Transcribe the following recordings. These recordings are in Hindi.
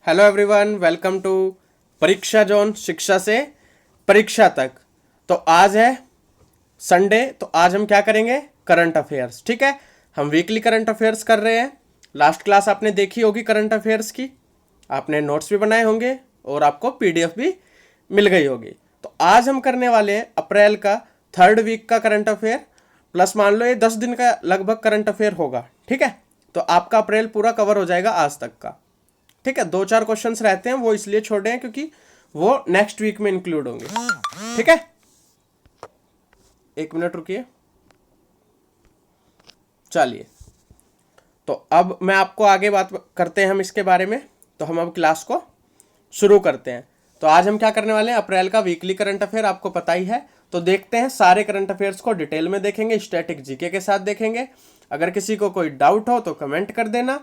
हेलो एवरीवन, वेलकम टू परीक्षा जोन, शिक्षा से परीक्षा तक। तो आज है संडे, तो आज हम क्या करेंगे? Current affairs. ठीक है, हम वीकली करंट अफेयर्स कर रहे हैं। लास्ट क्लास आपने देखी होगी करंट अफेयर्स की, आपने नोट्स भी बनाए होंगे और आपको पीडीएफ भी मिल गई होगी। तो आज हम करने वाले हैं अप्रैल का 3rd वीक का करंट अफेयर, प्लस मान लो ये 10 दिन का लगभग करंट अफेयर होगा। ठीक है, तो आपका अप्रैल पूरा कवर हो जाएगा आज तक का। ठीक है, 2-4 क्वेश्चंस रहते हैं, वो इसलिए छोड़े हैं क्योंकि वो नेक्स्ट वीक में इंक्लूड होंगे। ठीक है, 1 मिनट रुकिए। चलिए, तो अब मैं आपको आगे बात करते हैं हम इसके बारे में। तो हम अब क्लास को शुरू करते हैं। तो आज हम क्या करने वाले हैं? अप्रैल का वीकली करंट अफेयर आपको पता ही है। तो देखते हैं, सारे करंट अफेयर्स को डिटेल में देखेंगे, स्टैटिक जीके के साथ देखेंगे। अगर किसी को कोई डाउट हो तो कमेंट कर देना।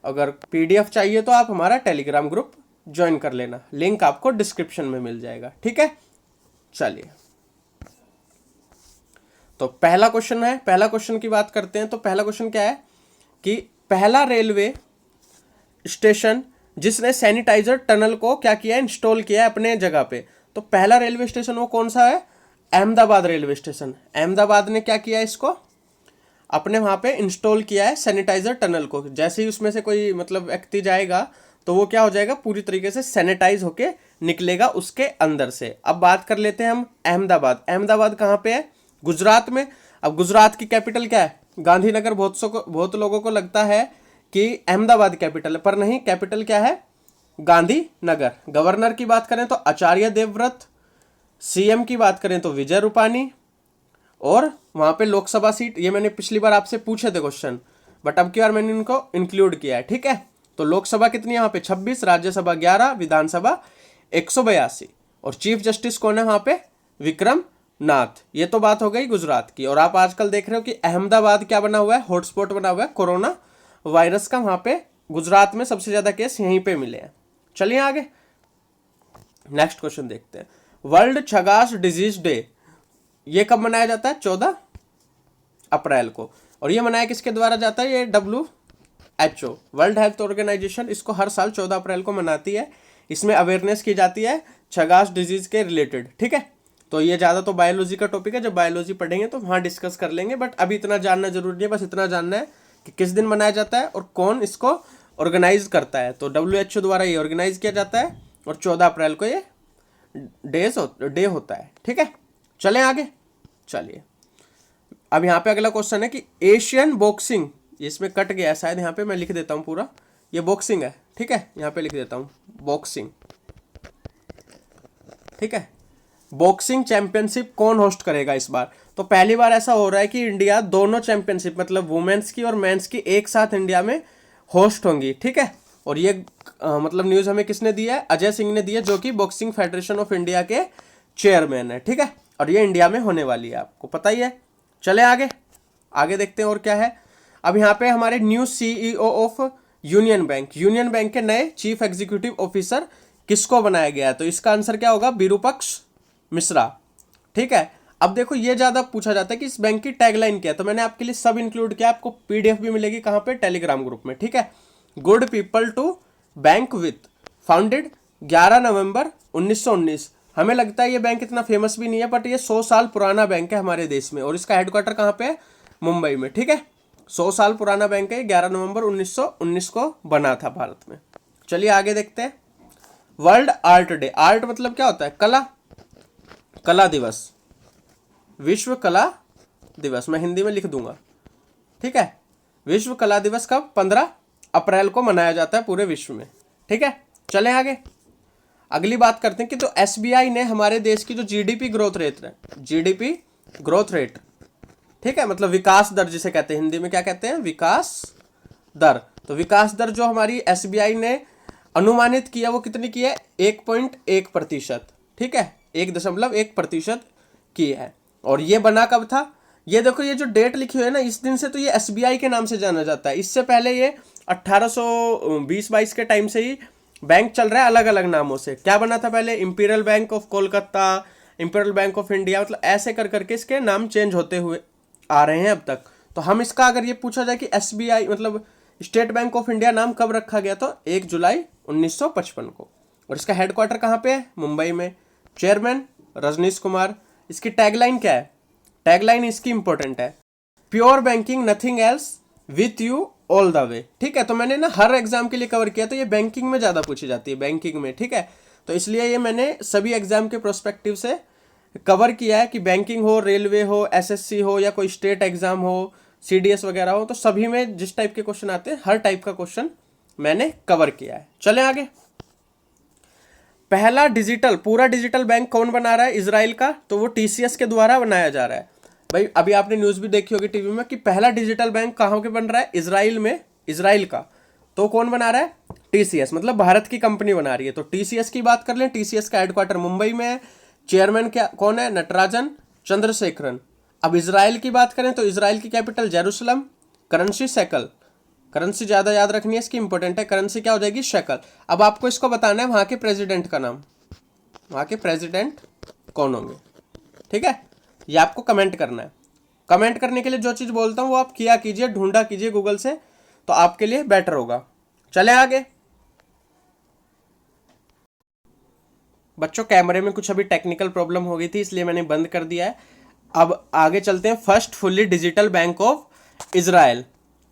अगर पीडीएफ चाहिए तो आप हमारा टेलीग्राम ग्रुप ज्वाइन कर लेना, लिंक आपको डिस्क्रिप्शन में मिल जाएगा। ठीक है, चलिए, तो पहला क्वेश्चन है, पहला क्वेश्चन की बात करते हैं। तो पहला क्वेश्चन क्या है कि पहला रेलवे स्टेशन जिसने सैनिटाइजर टनल को क्या किया, इंस्टॉल किया है अपने जगह पे। तो पहला रेलवे स्टेशन वो कौन सा है? Ahmedabad railway station. अहमदाबाद ने क्या किया, इसको अपने वहां पे इंस्टॉल किया है सैनिटाइजर टनल को। जैसे ही उसमें से कोई मतलब व्यक्ति जाएगा तो वो क्या हो जाएगा, पूरी तरीके से सैनिटाइज होके निकलेगा उसके अंदर से। अब बात कर लेते हैं हम अहमदाबाद। अहमदाबाद कहाँ पे है? गुजरात में। अब गुजरात की कैपिटल क्या है? गांधीनगर। बहुत लोगों को लगता है कि अहमदाबाद कैपिटल है, पर नहीं, कैपिटल क्या है? गांधीनगर। गवर्नर की बात करें तो आचार्य देवव्रत, सीएम की बात करें तो विजय रूपानी, और वहां पे लोकसभा सीट, ये मैंने पिछली बार आपसे पूछे थे क्वेश्चन, बट अब की बार मैंने इनको इंक्लूड किया है। ठीक है, तो लोकसभा कितनी है वहां पे? 26, राज्यसभा 11, विधानसभा 182, और चीफ जस्टिस कौन है वहां पे? विक्रम नाथ। ये तो बात हो गई गुजरात की। और आप आजकल देख रहे हो कि अहमदाबाद क्या बना हुआ है? हॉटस्पॉट बना हुआ है कोरोना वायरस का। वहां पे गुजरात में सबसे ज्यादा केस यहीं पे मिले हैं। चलिए आगे, नेक्स्ट क्वेश्चन देखते हैं। वर्ल्ड छगास डिजीज डे ये कब मनाया जाता है? 14 अप्रैल को। और ये मनाया किसके द्वारा जाता है? ये WHO, वर्ल्ड हेल्थ ऑर्गेनाइजेशन, इसको हर साल 14 अप्रैल को मनाती है। इसमें अवेयरनेस की जाती है छगास डिजीज के रिलेटेड। ठीक है, तो ये ज़्यादा तो बायोलॉजी का टॉपिक है, जब बायोलॉजी पढ़ेंगे तो वहाँ डिस्कस कर लेंगे, बट अभी इतना जानना जरूरी नहीं है। बस इतना जानना है कि किस दिन मनाया जाता है और कौन इसको ऑर्गेनाइज करता है। तो WHO द्वारा ये ऑर्गेनाइज किया जाता है और 14 अप्रैल को ये डे होता है। ठीक है, चलें आगे। चलिए, अब यहाँ पे अगला क्वेश्चन है कि एशियन बॉक्सिंग, इसमें कट गया है शायद, यहाँ पे मैं लिख देता हूँ पूरा, ये बॉक्सिंग है। ठीक है, यहाँ पे लिख देता हूँ बॉक्सिंग। ठीक है, बॉक्सिंग चैंपियनशिप कौन होस्ट करेगा इस बार? तो पहली बार ऐसा हो रहा है कि इंडिया दोनों चैंपियनशिप, मतलब वुमेन्स की और मेंस की, एक साथ इंडिया में होस्ट होंगी। ठीक है, और ये मतलब न्यूज़ हमें किसने दी है? अजय सिंह ने दी है, जो कि बॉक्सिंग फेडरेशन ऑफ इंडिया के चेयरमैन है। ठीक है, और ये इंडिया में होने वाली है, आपको पता ही है। चले आगे, आगे देखते हैं और क्या है। अब यहाँ पे हमारे new CEO of union bank, union bank के नए चीफ एग्जीक्यूटिव ऑफिसर किसको बनाया गया है? तो इसका आंसर क्या होगा? विरूपक्ष मिश्रा। ठीक है, अब देखो ये ज्यादा पूछा जाता है कि इस बैंक की टैगलाइन क्या है, तो मैंने आपके लिए सब इंक्लूड किया। आपको पीडीएफ भी मिलेगी कहाँ पे? टेलीग्राम ग्रुप में। ठीक है, good people to bank with, founded 11 November 1919। हमें लगता है ये बैंक इतना फेमस भी नहीं है, बट ये 100 साल पुराना बैंक है हमारे देश में, और इसका हेडक्वार्टर कहाँ पे है? मुंबई में। ठीक है, 100 साल पुराना बैंक है, 11 नवंबर 1919 को बना था भारत में। चलिए आगे देखते हैं। वर्ल्ड आर्ट डे, आर्ट मतलब क्या होता है? कला, कला दिवस, विश्व कला दिवस, मैं हिंदी में लिख दूंगा। ठीक है, विश्व कला दिवस कब? 15 अप्रैल को मनाया जाता है पूरे विश्व में। ठीक है, चलें आगे। अगली बात करते हैं कि तो SBI ने हमारे देश की जो GDP ग्रोथ रेट है, GDP ग्रोथ रेट, ठीक है, मतलब विकास दर जिसे कहते हैं, हिंदी में क्या कहते हैं? विकास दर। तो विकास दर जो हमारी SBI ने अनुमानित किया वो कितनी की है? 1.1%। ठीक है, 1.1% की है। और ये बना कब था? ये देखो, ये जो डेट लिखी हुई है ना, इस दिन से तो ये SBI के नाम से जाना जाता है। इससे पहले ये 1820-22 के टाइम से ही बैंक चल रहा है अलग अलग नामों से। क्या बना था पहले? Imperial bank of Kolkata, imperial bank of India, मतलब ऐसे कर करके इसके नाम चेंज होते हुए आ रहे हैं अब तक। तो हम इसका अगर ये पूछा जाए कि SBI मतलब स्टेट बैंक ऑफ इंडिया नाम कब रखा गया, तो 1 जुलाई 1955 को। और इसका हेडक्वार्टर कहाँ पे है? मुंबई में। चेयरमैन रजनीश कुमार। इसकी टैगलाइन क्या है? टैगलाइन इसकी इंपॉर्टेंट है, pure banking nothing else with you all the way. ठीक है, तो मैंने ना हर एग्जाम के लिए कवर किया, तो ये बैंकिंग में ज़्यादा पूछी जाती है, बैंकिंग में। ठीक है, तो इसलिए ये मैंने सभी एग्जाम के प्रोस्पेक्टिव से कवर किया है कि बैंकिंग हो, रेलवे हो, एसएससी हो, या कोई स्टेट एग्जाम हो, सीडीएस वगैरह हो, तो सभी में जिस टाइप के क्वेश्चन आते हैं हर टाइप का क्वेश्चन मैंने कवर किया है। चलें आगे। पहला डिजिटल, पूरा डिजिटल बैंक कौन बना रहा है इजराइल का? तो वो टीसीएस के द्वारा बनाया जा रहा है। भाई अभी आपने न्यूज़ भी देखी होगी टीवी में कि पहला डिजिटल बैंक कहाँ के बन रहा है? इजराइल में, इजराइल का। तो कौन बना रहा है? टीसीएस, मतलब भारत की कंपनी बना रही है। तो टीसीएस की बात कर लें, टीसीएस का हेडक्वार्टर मुंबई में है। चेयरमैन क्या कौन है? नटराजन चंद्रशेखरन। अब इजराइल की बात करें तो इजराइल की capital Jerusalem. Currency shackle, currency ज़्यादा याद रखनी है, इसकी इंपॉर्टेंट है। करेंसी क्या हो जाएगी? शेकल। अब आपको इसको बताना है वहाँ के प्रेसिडेंट का नाम, वहाँ के प्रेसिडेंट कौन होंगे। ठीक है, ये आपको कमेंट करना है। कमेंट करने के लिए जो चीज़ बोलता हूँ वो आप किया कीजिए, ढूंढा कीजिए गूगल से, तो आपके लिए बेटर होगा। चले आगे। बच्चों कैमरे में कुछ अभी टेक्निकल प्रॉब्लम हो गई थी, इसलिए मैंने बंद कर दिया है। अब आगे चलते हैं। First fully digital bank of Israel.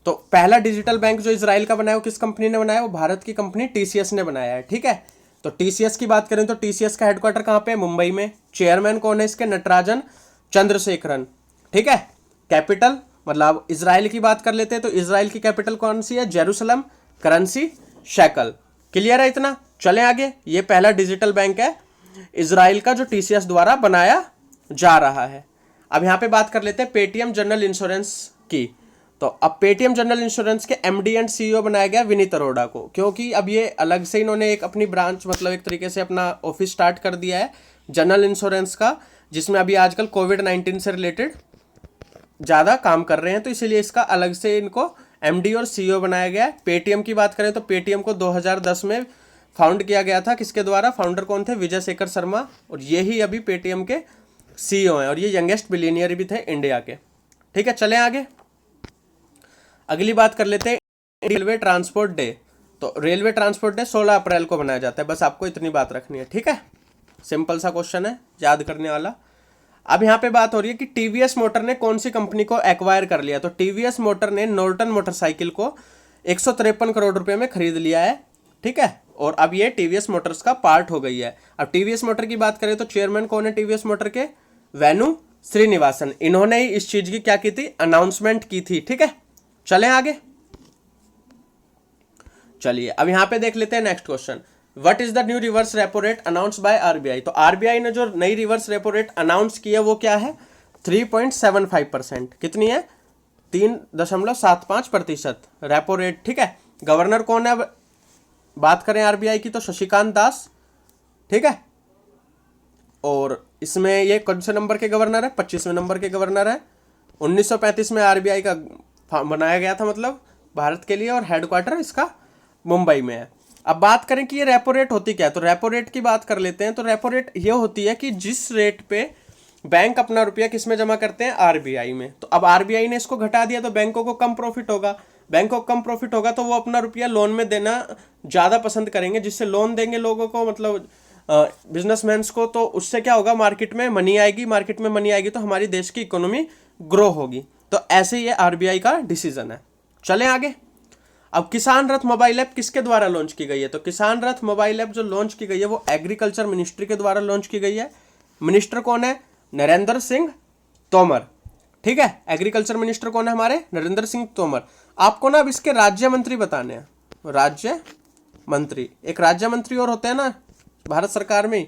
तो पहला डिजिटल बैंक जो इजराइल का बनाया वो किस कंपनी ने बनाया? वो भारत की कंपनी टीसीएस ने बनाया है। ठीक है, तो टीसीएस की बात करें तो टीसीएस का हेडक्वार्टर कहाँ पे है? मुंबई में। चेयरमैन कौन है इसके? नटराजन चंद्रशेखरन। ठीक है, कैपिटल मतलब इजराइल की बात कर लेते हैं तो इजराइल की कैपिटल कौन सी है? जेरूसलम। Currency shackle. क्लियर है इतना? चलें आगे। ये पहला डिजिटल बैंक है इजराइल का जो टीसीएस द्वारा बनाया जा रहा है। अब यहाँ पे बात कर लेते हैं पेटीएम जनरल इंश्योरेंस की। तो अब पेटीएम जनरल इंश्योरेंस के एमडी एंड सीईओ बनाया गया विनीत अरोड़ा को, क्योंकि अब ये अलग से इन्होंने एक अपनी ब्रांच, मतलब एक तरीके से अपना ऑफिस स्टार्ट कर दिया है जनरल इंश्योरेंस का, जिसमें अभी आजकल कोविड-19 से रिलेटेड ज़्यादा काम कर रहे हैं, तो इसीलिए इसका अलग से इनको एमडी और सीईओ बनाया गया है। पेटीएम की बात करें तो पेटीएम को 2010 में फाउंड किया गया था। किसके द्वारा? फाउंडर कौन थे? विजय शेखर शर्मा। और यही अभी पेटीएम के सीईओ हैं, और ये यंगेस्ट बिलियनियर भी थे इंडिया के। ठीक है, चलें आगे। अगली बात कर लेते हैं रेलवे ट्रांसपोर्ट डे। तो रेलवे ट्रांसपोर्ट डे 16 अप्रैल को मनाया जाता है, बस आपको इतनी बात रखनी है। ठीक है, सिंपल सा क्वेश्चन है, याद करने वाला। अब यहाँ पे बात हो रही है कि टीवीएस मोटर ने कौन सी कंपनी को एक्वायर कर लिया। तो टीवीएस मोटर ने नॉर्टन मोटरसाइकिल को 153 करोड़ रुपए में खरीद लिया है। ठीक है, और अब ये टीवीएस मोटर्स का पार्ट हो गई है। अब टीवीएस मोटर की बात करें तो चेयरमैन कौन है टीवीएस मोटर के? वेणु श्रीनिवासन। इन्होंने ही इस चीज की क्या की थी? अनाउंसमेंट की थी। ठीक है, चलें आगे। चलिए अब यहां पे देख लेते हैं next question. What is the new reverse repo rate announced by RBI. तो आरबीआई ने जो नई रिवर्स रेपो रेट अनाउंस की है वो क्या है? 3.75%। कितनी है? 3.75% रेपो रेट। ठीक है, गवर्नर कौन है? अब बात करें आरबीआई की तो शशिकांत दास। ठीक है, और इसमें ये कौन से नंबर के गवर्नर है? 25वें नंबर के गवर्नर है। 1935 में आरबीआई का बनाया गया था, मतलब भारत के लिए, और हेडक्वार्टर इसका मुंबई में है। अब बात करें कि ये रेपो रेट होती क्या है, तो रेपो रेट की बात कर लेते हैं। तो रेपो रेट ये होती है कि जिस रेट पे बैंक अपना रुपया किस में जमा करते हैं? आरबीआई में। तो अब आरबीआई ने इसको घटा दिया तो बैंकों को कम प्रॉफिट होगा। बैंकों को कम प्रॉफिट होगा तो वो अपना रुपया लोन में देना ज़्यादा पसंद करेंगे, जिससे लोन देंगे लोगों को, मतलब बिजनेसमैन्स को, तो उससे क्या होगा? मार्केट में मनी आएगी। मार्केट में मनी आएगी तो हमारी देश की इकोनॉमी ग्रो होगी। तो ऐसे ही आरबीआई का डिसीजन है। चलें आगे। अब किसान रथ मोबाइल ऐप किसके द्वारा लॉन्च की गई है? तो किसान रथ मोबाइल ऐप जो लॉन्च की गई है वो एग्रीकल्चर मिनिस्ट्री के द्वारा लॉन्च की गई है। मिनिस्टर कौन है? नरेंद्र सिंह तोमर। ठीक है, एग्रीकल्चर मिनिस्टर कौन है हमारे? नरेंद्र सिंह तोमर। आपको ना अब इसके राज्य मंत्री बताने हैं। राज्य मंत्री, एक राज्य मंत्री और होते हैं ना भारत सरकार में,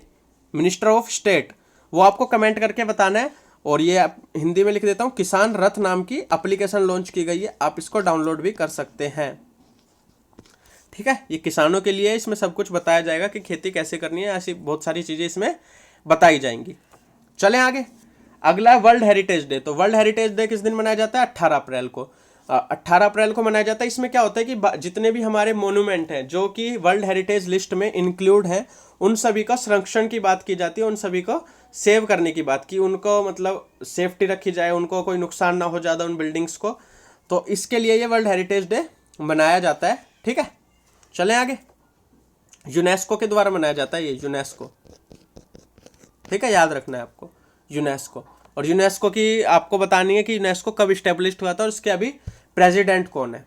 मिनिस्टर ऑफ स्टेट, वो आपको कमेंट करके बताना है। और ये हिंदी में लिख देता हूँ, किसान रथ नाम की एप्लीकेशन लॉन्च की गई है, आप इसको डाउनलोड भी कर सकते हैं। ठीक है, ये किसानों के लिए, इसमें सब कुछ बताया जाएगा कि खेती कैसे करनी है, ऐसी बहुत सारी चीज़ें इसमें बताई जाएंगी। चलें आगे। अगला है वर्ल्ड हेरिटेज डे। तो वर्ल्ड हेरिटेज डे किस दिन मनाया जाता है? 18 अप्रैल को। 18 अप्रैल को मनाया जाता है। इसमें क्या होता है कि जितने भी हमारे मोन्यूमेंट हैं जो कि वर्ल्ड हेरिटेज लिस्ट में इंक्लूड हैं, उन सभी का संरक्षण की बात की जाती है, उन सभी को सेव करने की बात की, उनको मतलब सेफ्टी रखी जाए, उनको कोई नुकसान ना हो ज़्यादा उन बिल्डिंग्स को। तो इसके लिए ये वर्ल्ड हेरिटेज डे मनाया जाता है। ठीक है, चलें आगे। यूनेस्को के द्वारा मनाया जाता है ये, यूनेस्को, ठीक है, याद रखना है आपको, यूनेस्को। और यूनेस्को की आपको बतानी है कि यूनेस्को कब स्टेब्लिश हुआ था और उसके अभी प्रेसिडेंट कौन है।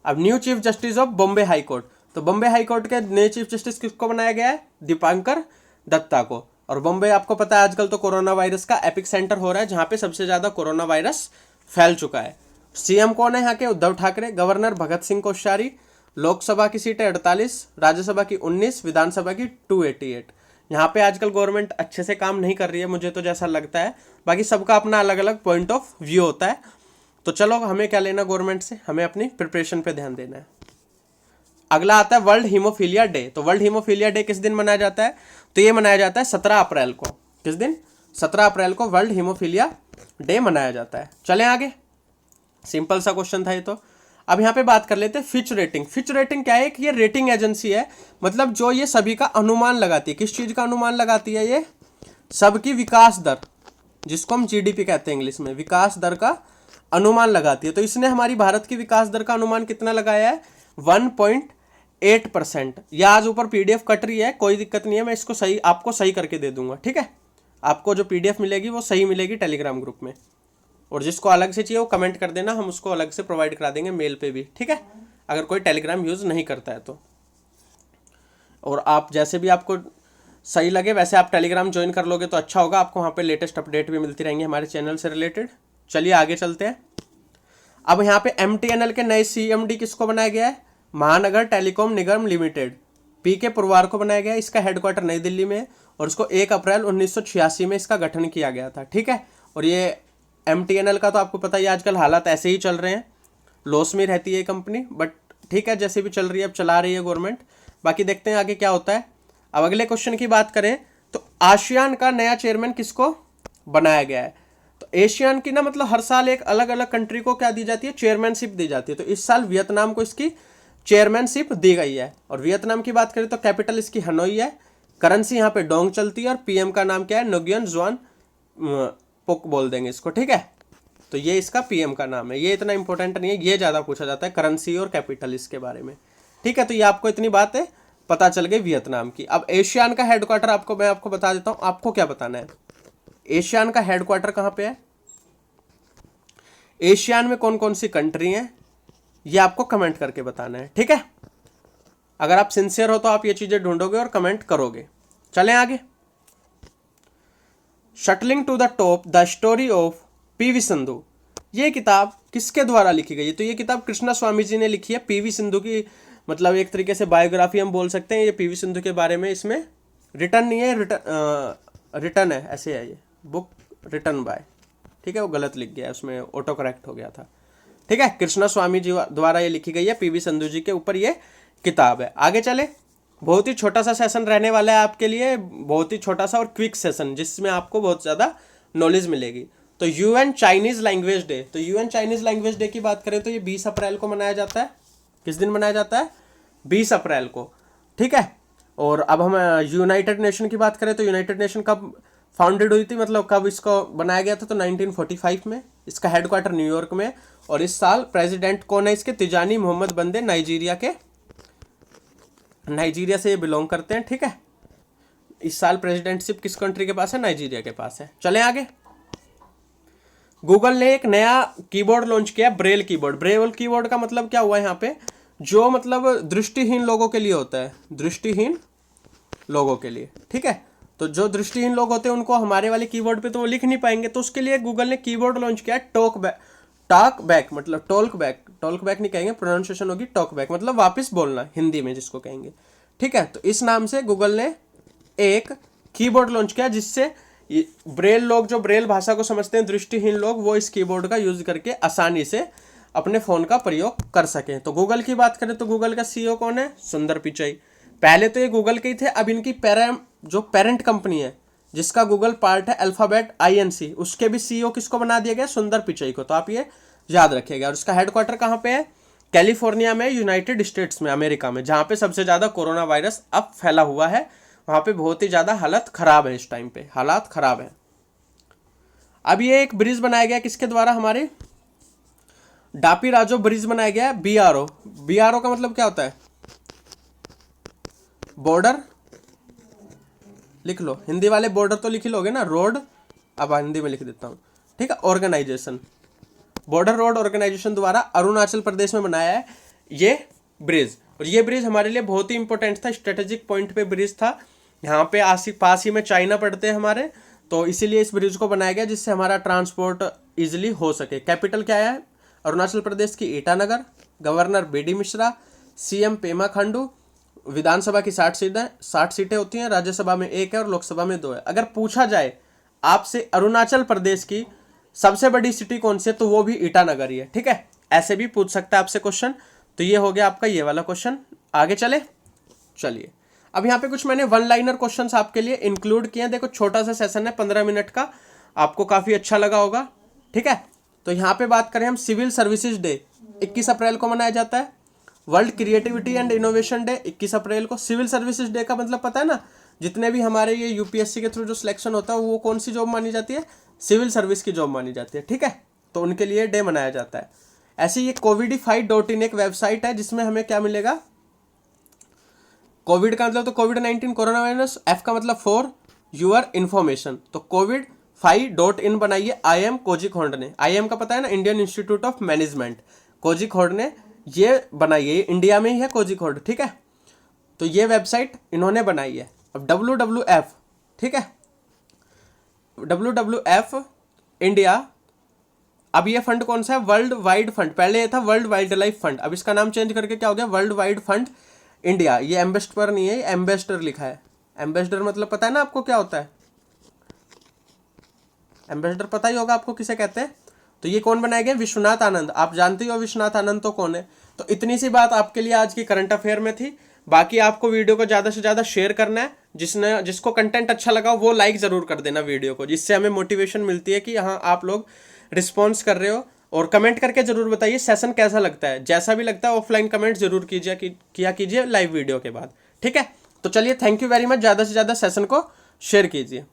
अब new chief justice of Bombay high court, तो बॉम्बे हाई कोर्ट के नए चीफ जस्टिस किसको बनाया गया है? दीपांकर दत्ता को। और बॉम्बे आपको पता है आजकल तो कोरोना वायरस का एपिक सेंटर हो रहा है, जहां पे सबसे ज्यादा कोरोना वायरस फैल चुका है। सीएम कौन है यहाँ के? उद्धव ठाकरे। गवर्नर भगत सिंह कोश्यारी। लोकसभा की सीटें 48, राज्यसभा की 19, विधानसभा की 288। यहाँ पे आजकल गवर्नमेंट अच्छे से काम नहीं कर रही है, मुझे तो जैसा लगता है, बाकी सबका अपना अलग अलग पॉइंट ऑफ व्यू होता है। तो चलो, हमें क्या लेना गवर्नमेंट से, हमें अपनी प्रिपरेशन पे ध्यान देना है। अगला आता है वर्ल्ड हीमोफीलिया डे। तो वर्ल्ड हीमोफीलिया डे किस दिन मनाया जाता है? तो ये मनाया जाता है 17 अप्रैल को। किस दिन? 17 अप्रैल को वर्ल्ड हीमोफीलिया डे मनाया जाता है। चलें आगे, सिंपल सा क्वेश्चन था ये तो। अब यहाँ पे बात कर लेते हैं फिच रेटिंग। फिच रेटिंग क्या है? कि ये रेटिंग एजेंसी है, मतलब जो ये सभी का अनुमान लगाती है। किस चीज का अनुमान लगाती है? ये सबकी विकास दर, जिसको हम जीडीपी कहते हैं इंग्लिश में, विकास दर का अनुमान लगाती है। तो इसने हमारी भारत की विकास दर का अनुमान कितना लगाया है? 1.8%। या आज ऊपर पीडीएफ कट रही है, कोई दिक्कत नहीं है, मैं इसको सही आपको सही करके दे दूंगा, ठीक है। आपको जो पीडीएफ मिलेगी वो सही मिलेगी टेलीग्राम ग्रुप में, और जिसको अलग से चाहिए वो कमेंट कर देना, हम उसको अलग से प्रोवाइड करा देंगे मेल पे भी, ठीक है, अगर कोई टेलीग्राम यूज़ नहीं करता है तो। और आप जैसे भी आपको सही लगे वैसे आप टेलीग्राम ज्वाइन कर लोगे तो अच्छा होगा, आपको वहाँ पे लेटेस्ट अपडेट भी मिलती रहेंगी हमारे चैनल से रिलेटेड। चलिए आगे चलते हैं। अब यहाँ पे एमटीएनएल के नए सीएमडी किसको बनाया गया है? महानगर टेलीकॉम निगम लिमिटेड, पी के पुरवार को बनाया गया है। इसका हेडक्वार्टर नई दिल्ली में है और इसको 1 अप्रैल 1986 में इसका गठन किया गया था, ठीक है। और ये एमटीएनएल का तो आपको पता ही आजकल हालात ऐसे ही चल रहे हैं, लॉस में रहती है ये कंपनी, बट ठीक है, जैसे भी चल रही है अब चला रही है गवर्नमेंट। बाकी देखते हैं आगे क्या होता है। अब अगले क्वेश्चन की बात करें तो आसियान का नया चेयरमैन किसको बनाया गया है? तो एशियान की ना, मतलब हर साल एक अलग अलग कंट्री को क्या दी जाती है? चेयरमैनशिप दी जाती है। तो इस साल वियतनाम को इसकी चेयरमैनशिप दी गई है। और वियतनाम की बात करें तो कैपिटल इसकी हनोई है, करेंसी यहाँ पे डोंग चलती है, और पीएम का नाम क्या है? नुग्यन जुआन पुक बोल देंगे इसको, ठीक है। तो ये इसका पीएम का नाम है। ये इतना इंपॉर्टेंट नहीं है, ये ज़्यादा पूछा जाता है करेंसी और कैपिटल इसके बारे में, ठीक है। तो ये आपको इतनी बात है पता चल गई वियतनाम की। अब एशियान का हेडक्वार्टर मैं आपको बता देता हूँ, आपको क्या बताना है? एशियान का हेडक्वार्टर कहाँ पे है? एशियान में कौन कौन सी कंट्री हैं ये आपको कमेंट करके बताना है, ठीक है। अगर आप सिंसियर हो तो आप ये चीजें ढूंढोगे और कमेंट करोगे। चलें आगे। Shuttling to the top the story of PV Sindhu, ये किताब किसके द्वारा लिखी गई है? तो ये किताब कृष्णा स्वामी जी ने लिखी है। पीवी सिंधु की मतलब एक तरीके से बायोग्राफी हम बोल सकते हैं। ये पीवी सिंधु के बारे में इसमें रिटर्न नहीं है, रिटर्न है, ऐसे है ये बुक, रिटर्न बाय, ठीक है। वो गलत लिख गया है, उसमें ऑटो करेक्ट हो गया था, ठीक है। कृष्णा स्वामी जी द्वारा ये लिखी गई है, पीवी सिंधु जी के ऊपर ये किताब है। आगे चले, बहुत ही छोटा सा सेशन रहने वाला है आपके लिए, बहुत ही छोटा सा और क्विक सेशन, जिसमें आपको बहुत ज़्यादा नॉलेज मिलेगी। तो यूएन चाइनीज लैंग्वेज डे, तो यूएन चाइनीज लैंग्वेज डे की बात करें तो ये 20 अप्रैल को मनाया जाता है। किस दिन मनाया जाता है? 20 अप्रैल को, ठीक है। और अब हम यूनाइटेड नेशन की बात करें तो यूनाइटेड नेशन कब फाउंडेड हुई थी, मतलब कब इसको बनाया गया था? तो 1945 में। इसका हेडक्वार्टर न्यूयॉर्क में। और इस साल प्रेसिडेंट कौन है इसके? तिजानी मोहम्मद बंदे, नाइजीरिया से ये बिलोंग करते हैं, ठीक है। इस साल प्रेसिडेंटशिप किस कंट्री के पास है? नाइजीरिया के पास है। चलें आगे। गूगल ने एक नया कीबोर्ड लॉन्च किया, ब्रेल कीबोर्ड। ब्रेल कीबोर्ड का मतलब क्या हुआ यहाँ पे? जो मतलब दृष्टिहीन लोगों के लिए होता है, दृष्टिहीन लोगों के लिए, ठीक है। तो जो दृष्टिहीन लोग होते हैं उनको हमारे वाले कीबोर्ड पे तो वो लिख नहीं पाएंगे, तो उसके लिए गूगल ने कीबोर्ड लॉन्च किया, टॉक बैक, मतलब टॉक बैक नहीं कहेंगे, प्रोनाउंसिएशन होगी टॉक बैक, मतलब वापस बोलना हिंदी में जिसको कहेंगे, ठीक है। तो इस नाम से गूगल ने एक कीबोर्ड लॉन्च किया, जिससे ब्रेल लोग, जो ब्रेल भाषा को समझते हैं, दृष्टिहीन लोग, वो इस कीबोर्ड का यूज करके आसानी से अपने फोन का प्रयोग कर सकें। तो गूगल की बात करें तो गूगल का सीईओ कौन है? सुंदर पिचाई। पहले तो ये गूगल के ही थे, अब इनकी जो पेरेंट कंपनी है जिसका गूगल पार्ट है अल्फाबेट INC, उसके भी सीईओ किसको बना दिया गया? सुंदर पिचाई को। तो आप ये याद रखिएगा। और उसका हेडक्वार्टर कहाँ पे है? कैलिफोर्निया में, यूनाइटेड स्टेट्स में, अमेरिका में, जहाँ पे सबसे ज़्यादा कोरोना वायरस अब फैला हुआ है। वहाँ पे बहुत ही ज़्यादा हालत ख़राब है, इस टाइम पे हालात ख़राब है। अब ये एक ब्रिज बनाया गया किसके द्वारा? हमारे डापी राजो ब्रिज बनाया गया है, BRO। BRO का मतलब क्या होता है? बॉर्डर लिख लो, हिंदी वाले बॉर्डर तो लिख ही लोगे ना, रोड, अब हिंदी में लिख देता हूँ, ठीक है। ऑर्गेनाइजेशन, बॉर्डर रोड ऑर्गेनाइजेशन द्वारा अरुणाचल प्रदेश में बनाया है ये ब्रिज। और ये ब्रिज हमारे लिए बहुत ही इंपॉर्टेंट था, स्ट्रेटेजिक पॉइंट पे ब्रिज था। यहाँ पे पास ही में चाइना पड़ते हैं हमारे, तो इसीलिए इस ब्रिज को बनाया गया जिससे हमारा ट्रांसपोर्ट इजिली हो सके। कैपिटल क्या है अरुणाचल प्रदेश की? Itanagar. Governor BD Mishra. CM Pema Khandu. विधानसभा की 60 सीटें होती हैं, राज्यसभा में 1 है और लोकसभा में 2 है। अगर पूछा जाए आपसे अरुणाचल प्रदेश की सबसे बड़ी सिटी कौन सी है, तो वो भी ईटानगर ही है, ठीक है। ऐसे भी पूछ सकता है आपसे क्वेश्चन। तो ये हो गया आपका ये वाला क्वेश्चन। आगे चले, चलिए। अब यहाँ पे कुछ मैंने वन लाइनर क्वेश्चंस आपके लिए इंक्लूड किए हैं। देखो छोटा सा सेशन है 15 मिनट का, आपको काफी अच्छा लगा होगा, ठीक है। तो यहाँ पे बात करें हम, सिविल सर्विसेज डे 21 अप्रैल को मनाया जाता है। World creativity and innovation day 21 April को। सिविल सर्विसेज डे का मतलब पता है ना, जितने भी हमारे ये यूपीएससी के थ्रू जो सिलेक्शन होता है वो कौन सी जॉब मानी जाती है? सिविल सर्विस की जॉब मानी जाती है, ठीक है। तो उनके लिए डे मनाया जाता है। ऐसे ये covidify.in एक वेबसाइट है जिसमें हमें क्या मिलेगा? कोविड का मतलब तो कोविड-19 कोरोना वायरस, एफ का मतलब फॉर यूर इन्फॉर्मेशन। तो covidify.in बनाई है IIM कोझिकोड ने। IIM का पता है ना, Indian institute of management. Kozhikode ने ये बनाई है, इंडिया में ही है कोझिकोड, ठीक है। तो ये वेबसाइट इन्होंने बनाई है। अब WWF, ठीक है, WWF इंडिया, अब ये फंड कौन सा है? World wide fund. पहले ये था वर्ल्ड वाइल्ड लाइफ फंड, अब इसका नाम चेंज करके क्या हो गया? World wide fund India. ये एम्बेसडर नहीं है, एम्बेसडर लिखा है। एम्बेसडर मतलब पता है ना आपको क्या होता है? एम्बेसडर पता ही होगा आपको किसे कहते हैं। तो ये कौन बनाया गया? विश्वनाथ आनंद। आप जानते हो विश्वनाथ आनंद तो कौन है। तो इतनी सी बात आपके लिए आज की करंट अफेयर में थी। बाकी आपको वीडियो को ज़्यादा से ज़्यादा शेयर करना है। जिसको कंटेंट अच्छा लगा वो लाइक ज़रूर कर देना वीडियो को, जिससे हमें मोटिवेशन मिलती है कि हाँ आप लोग रिस्पॉन्स कर रहे हो। और कमेंट करके ज़रूर बताइए सेशन कैसा लगता है। जैसा भी लगता है ऑफलाइन कमेंट जरूर किया कीजिए लाइव वीडियो के बाद, ठीक है। तो चलिए, थैंक यू वेरी मच। ज़्यादा से ज़्यादा सेशन को शेयर कीजिए।